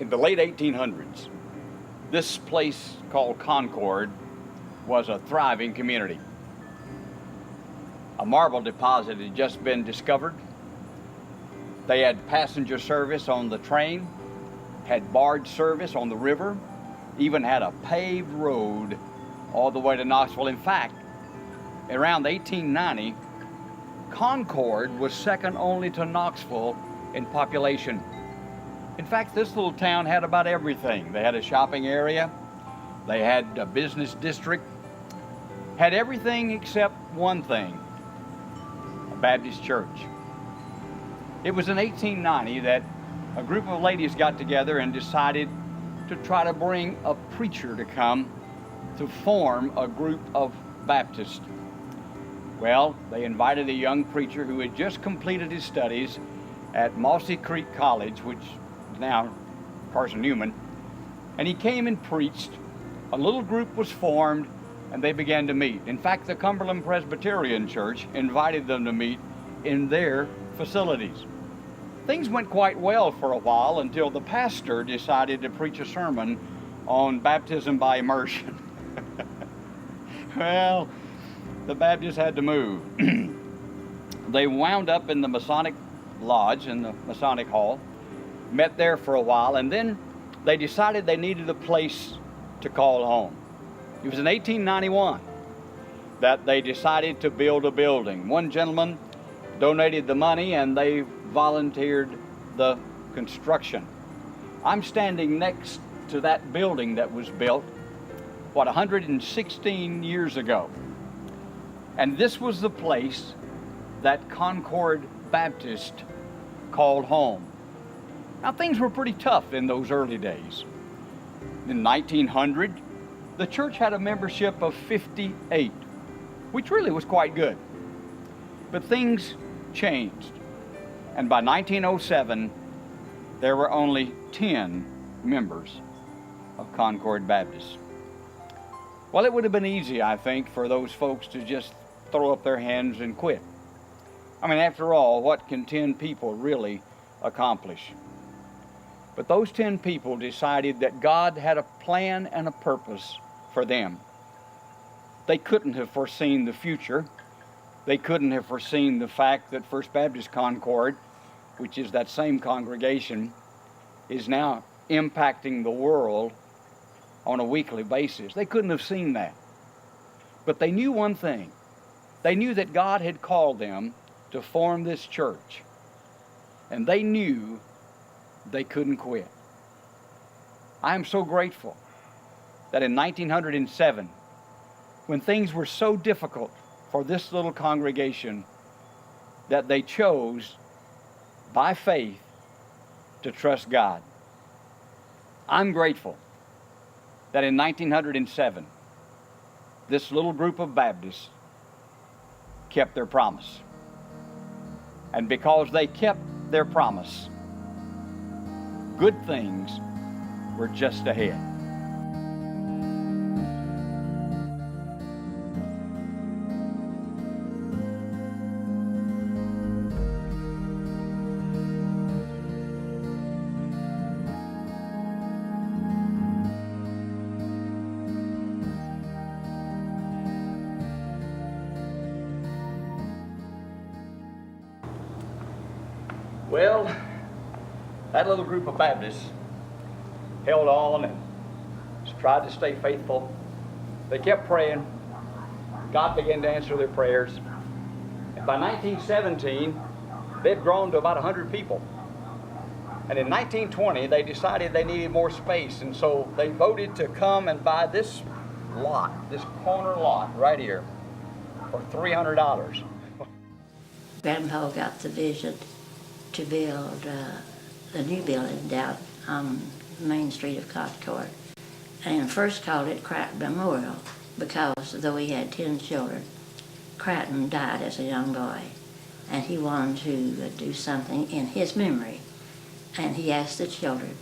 In the late 1800s, this place called Concord was a thriving community. A marble deposit had just been discovered. They had passenger service on the train, had barge service on the river, even had a paved road all the way to Knoxville. In fact, around 1890, Concord was second only to Knoxville in population. In fact, this little town had about everything. They had a shopping area, they had a business district, had everything except one thing: a Baptist church. It was in 1890 that a group of ladies got together and decided to try to bring a preacher to come to form a group of Baptists. Well, they invited a young preacher who had just completed his studies at Mossy Creek College, which is now Carson Newman, and he came and preached. A little group was formed and they began to meet. In fact, the Cumberland Presbyterian Church invited them to meet in their facilities. Things went quite well for a while until the pastor decided to preach a sermon on baptism by immersion. Well, the Baptists had to move. They wound up in the Masonic Lodge, in the Masonic Hall, met there for a while, and then they decided they needed a place to call home. It was in 1891 that they decided to build a building. One gentleman donated the money and they volunteered the construction. I'm standing next to that building that was built, 116 years ago. And this was the place that Concord Baptist called home. Now, things were pretty tough in those early days. In 1900, the church had a membership of 58, which really was quite good. But things changed. And by 1907, there were only 10 members of Concord Baptist. Well, it would have been easy, I think, for those folks to just throw up their hands and quit. I mean, after all, what can 10 people really accomplish? But those 10 people decided that God had a plan and a purpose for them. They couldn't have foreseen the future. They couldn't have foreseen the fact that First Baptist Concord, which is that same congregation, is now impacting the world on a weekly basis. They couldn't have seen that. But they knew one thing. They knew that God had called them to form this church. And they knew they couldn't quit. I am so grateful that in 1907, when things were so difficult for this little congregation, that they chose, by faith, to trust God. I'm grateful that in 1907, this little group of Baptists kept their promise. And because they kept their promise, good things were just ahead. Well, that little group of Baptists held on and tried to stay faithful. They kept praying. God began to answer their prayers. And by 1917, they'd grown to about 100 people. And in 1920, they decided they needed more space, and so they voted to come and buy this lot, this corner lot right here, for $300. Grandpa got the vision to build the new building down on Main Street of Concord, and first called it Crichton Memorial because though he had 10 children, Crichton died as a young boy, and he wanted to do something in his memory, and he asked the children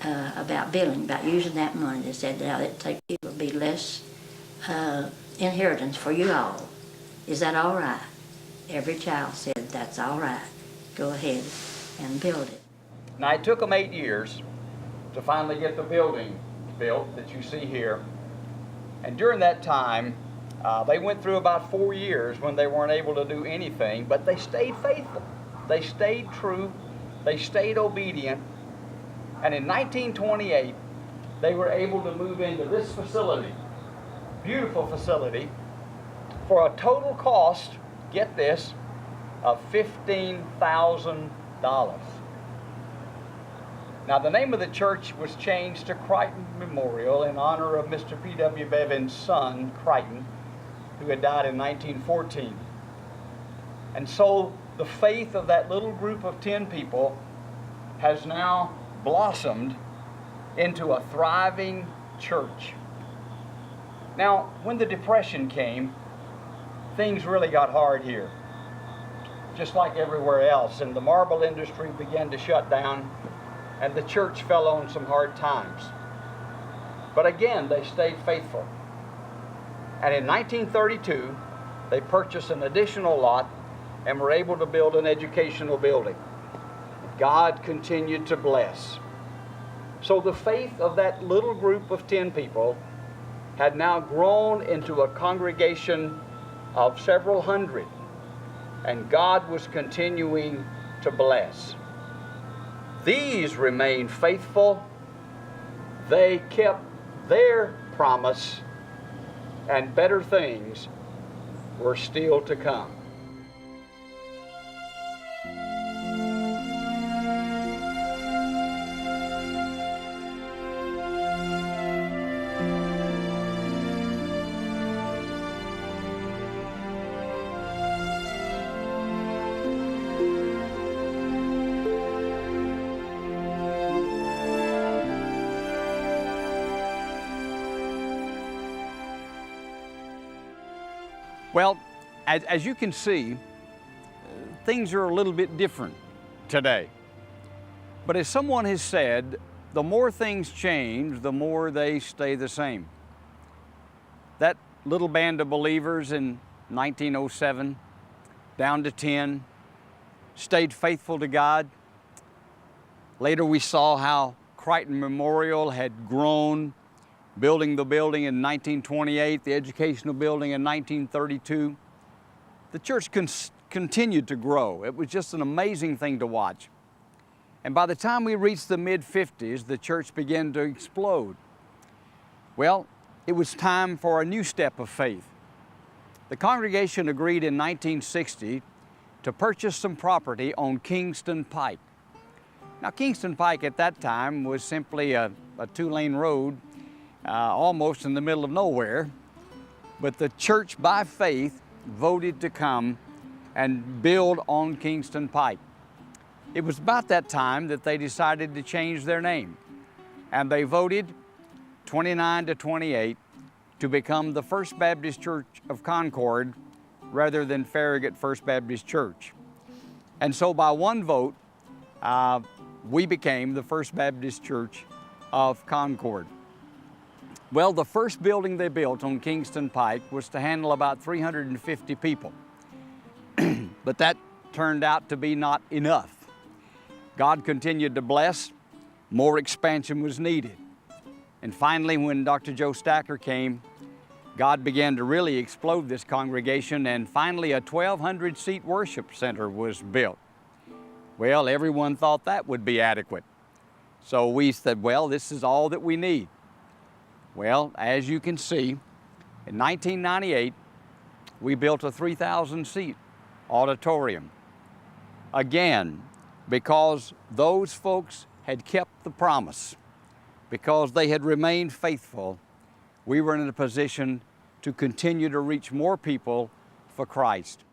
about building, about using that money. They said, now it will be less inheritance for you all. Is that all right? Every child said, that's all right. Go ahead and build it. Now, it took them 8 years to finally get the building built that you see here. And during that time, they went through about 4 years when they weren't able to do anything, but they stayed faithful. They stayed true. They stayed obedient. And in 1928, they were able to move into this facility, beautiful facility, for a total cost, get this, of $15,000. Now, the name of the church was changed to Crichton Memorial in honor of Mr. P.W. Bevan's son, Crichton, who had died in 1914. And so the faith of that little group of 10 people has now blossomed into a thriving church. Now, when the Depression came, things really got hard here, just like everywhere else, and the marble industry began to shut down, and the church fell on some hard times. But again, they stayed faithful. And in 1932, they purchased an additional lot and were able to build an educational building. God continued to bless. So the faith of that little group of 10 people had now grown into a congregation of several hundred, and God was continuing to bless. These remained faithful. They kept their promise, and better things were still to come. Well, as you can see, things are a little bit different today. But as someone has said, the more things change, the more they stay the same. That little band of believers in 1907, down to 10, stayed faithful to God. Later we saw how Crichton Memorial had grown, building the building in 1928, the educational building in 1932. The church continued to grow. It was just an amazing thing to watch. And by the time we reached the mid-50s, the church began to explode. Well, it was time for a new step of faith. The congregation agreed in 1960 to purchase some property on Kingston Pike. Now, Kingston Pike at that time was simply a two-lane road, almost in the middle of nowhere, but the church by faith voted to come and build on Kingston Pike. It was about that time that they decided to change their name, and they voted 29 to 28 to become the First Baptist Church of Concord rather than Farragut First Baptist Church. And so by one vote, we became the First Baptist Church of Concord. Well, the first building they built on Kingston Pike was to handle about 350 people. But that turned out to be not enough. God continued to bless. More expansion was needed. And finally, when Dr. Joe Stacker came, God began to really explode this congregation, and finally a 1,200-seat worship center was built. Well, everyone thought that would be adequate. So we said, well, this is all that we need. Well, as you can see, in 1998, we built a 3,000-seat auditorium. Again, because those folks had kept the promise, because they had remained faithful, we were in a position to continue to reach more people for Christ.